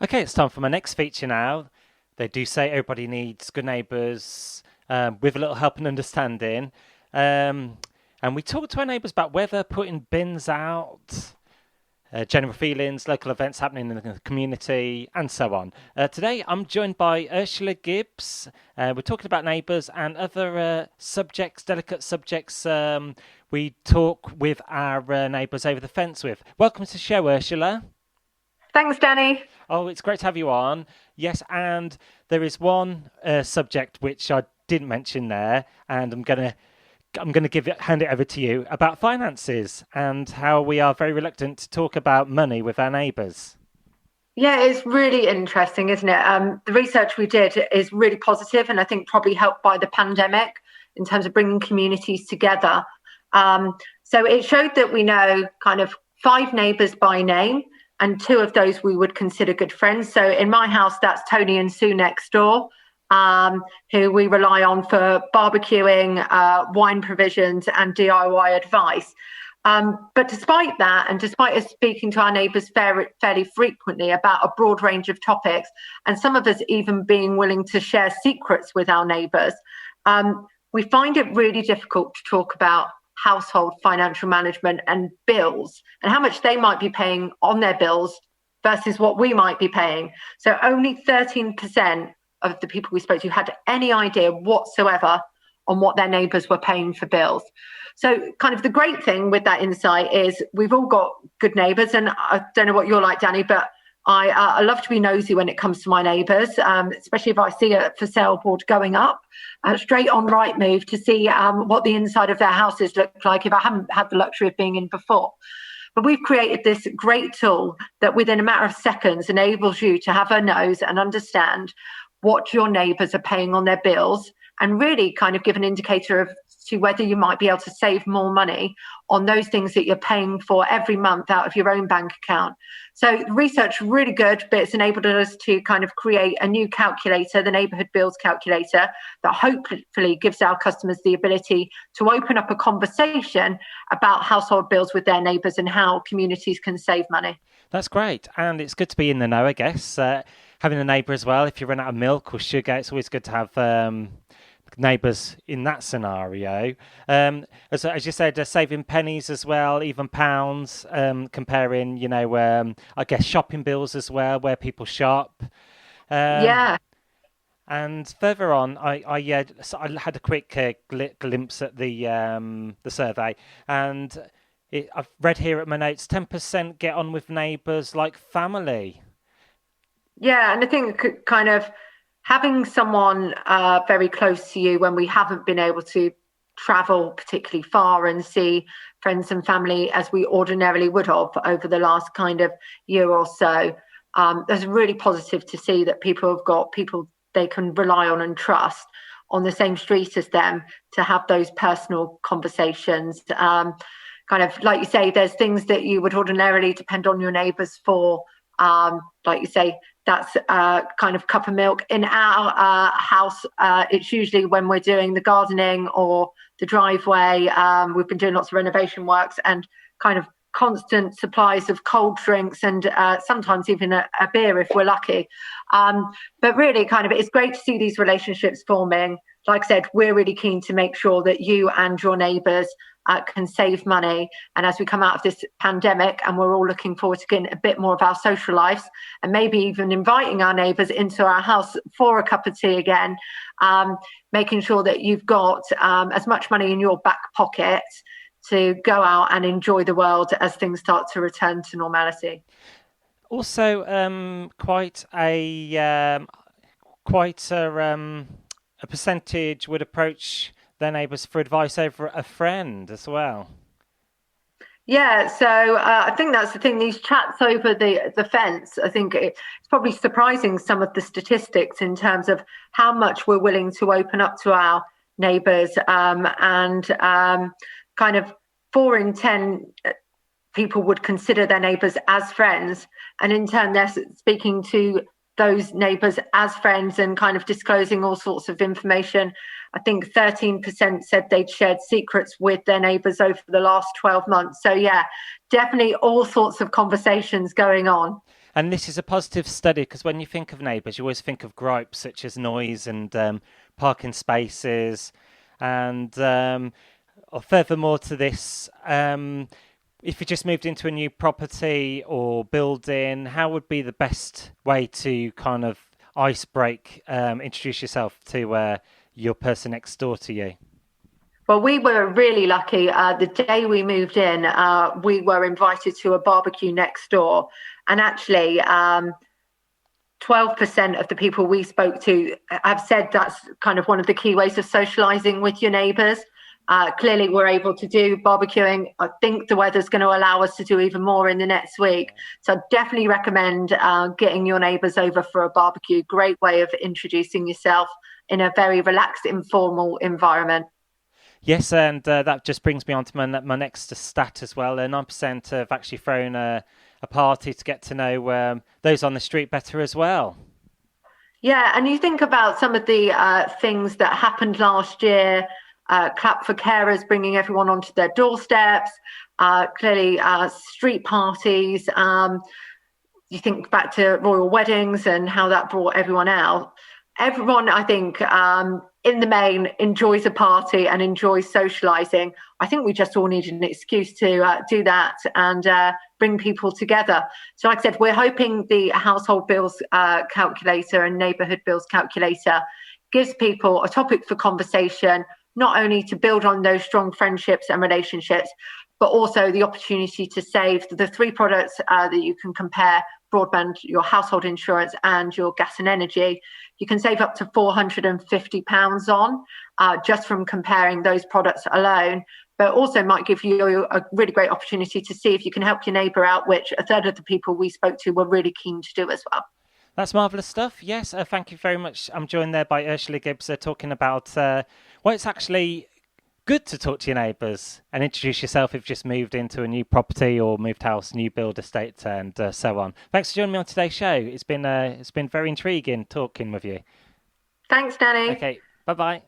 Okay, it's time for my next feature now. They do say everybody needs good neighbours with a little help and understanding. Um, and we talk to our neighbours about weather, putting bins out, general feelings, local events happening in the community, and so on. Today, I'm joined by Ursula Gibbs. We're talking about neighbours and other subjects, delicate subjects we talk with our neighbours over the fence with. Welcome to the show, Ursula. Thanks, Danny. Oh, it's great to have you on. Yes, and there is one subject which I didn't mention there, and I'm gonna hand it over to you about finances and how we are very reluctant to talk about money with our neighbours. Yeah, it's really interesting, isn't it? The research we did is really positive, and I think probably helped by the pandemic in terms of bringing communities together. So it showed that we know kind of five neighbours by name, and two of those we would consider good friends. So in my house, that's Tony and Sue next door, who we rely on for barbecuing, wine provisions, and DIY advice. But despite that, and despite us speaking to our neighbours fairly frequently about a broad range of topics, and some of us even being willing to share secrets with our neighbours, we find it really difficult to talk about household financial management and bills and how much they might be paying on their bills versus what we might be paying. So only 13% of the people we spoke to had any idea whatsoever on what their neighbours were paying for bills. So, kind of the great thing with that insight is we've all got good neighbours, and I don't know what you're like, Danny, but I love to be nosy when it comes to my neighbours, especially if I see a for sale board going up, straight on Rightmove to see what the inside of their houses look like if I haven't had the luxury of being in before. But we've created this great tool that within a matter of seconds enables you to have a nose and understand what your neighbours are paying on their bills and really kind of give an indicator of to whether you might be able to save more money on those things that you're paying for every month out of your own bank account. So the research really good, but it's enabled us to kind of create a new calculator, the neighbourhood bills calculator, that hopefully gives our customers the ability to open up a conversation about household bills with their neighbours and how communities can save money. That's great, and it's good to be in the know, I guess. Having a neighbour as well. If you run out of milk or sugar, it's always good to have neighbours in that scenario. As you said, saving pennies as well, even pounds. Comparing, I guess shopping bills as well, where people shop. Um, Yeah. and further on, so I had a quick glimpse at the survey, and I've read here at my notes: 10% get on with neighbours like family. Yeah, and I think kind of having someone very close to you when we haven't been able to travel particularly far and see friends and family as we ordinarily would have over the last kind of year or so. It's really positive to see that people have got people they can rely on and trust on the same street as them to have those personal conversations. Kind of like you say, there's things that you would ordinarily depend on your neighbours for. Like you say, that's kind of cup of milk. In our house, it's usually when we're doing the gardening or the driveway. We've been doing lots of renovation works and kind of constant supplies of cold drinks and sometimes even a beer if we're lucky. But really, kind of, it's great to see these relationships forming. Like I said, we're really keen to make sure that you and your neighbours can save money. And as we come out of this pandemic and we're all looking forward to getting a bit more of our social lives and maybe even inviting our neighbours into our house for a cup of tea again, making sure that you've got as much money in your back pocket to go out and enjoy the world as things start to return to normality. Also, a percentage would approach their neighbours for advice over a friend as well. Yeah, so I think that's the thing. These chats over the fence, I think it's probably surprising some of the statistics in terms of how much we're willing to open up to our neighbours, and kind of 4 in 10 people would consider their neighbours as friends, and in turn they're speaking to those neighbours as friends and kind of disclosing all sorts of information. I think 13% said they'd shared secrets with their neighbours over the last 12 months. So yeah, definitely all sorts of conversations going on. And this is a positive study because when you think of neighbours, you always think of gripes such as noise and parking spaces. And furthermore to this, if you just moved into a new property or building, how would be the best way to kind of ice break, introduce yourself to your person next door to you? Well, we were really lucky. The day we moved in, we were invited to a barbecue next door. And actually, 12% of the people we spoke to have said that's kind of one of the key ways of socializing with your neighbours. Clearly, we're able to do barbecuing. I think the weather's going to allow us to do even more in the next week. So I definitely recommend getting your neighbours over for a barbecue. Great way of introducing yourself in a very relaxed, informal environment. Yes, and that just brings me on to my next stat as well. 9% have actually thrown a party to get to know those on the street better as well. Yeah, and you think about some of the things that happened last year. Clap for carers, bringing everyone onto their doorsteps. Clearly, street parties. You think back to royal weddings and how that brought everyone out. Everyone, I think, in the main, enjoys a party and enjoys socialising. I think we just all need an excuse to do that and bring people together. So, like I said, we're hoping the household bills calculator and neighbourhood bills calculator gives people a topic for conversation, not only to build on those strong friendships and relationships, but also the opportunity to save the three products that you can compare: broadband, your household insurance, and your gas and energy. You can save up to £450 on just from comparing those products alone, but also might give you a really great opportunity to see if you can help your neighbour out, which a third of the people we spoke to were really keen to do as well. That's marvellous stuff. Yes, thank you very much. I'm joined there by Ursula Gibbs talking about well, it's actually good to talk to your neighbours and introduce yourself if you've just moved into a new property or moved house, new build estate, and so on. Thanks for joining me on today's show. It's been very intriguing talking with you. Thanks, Danny. Okay, bye bye.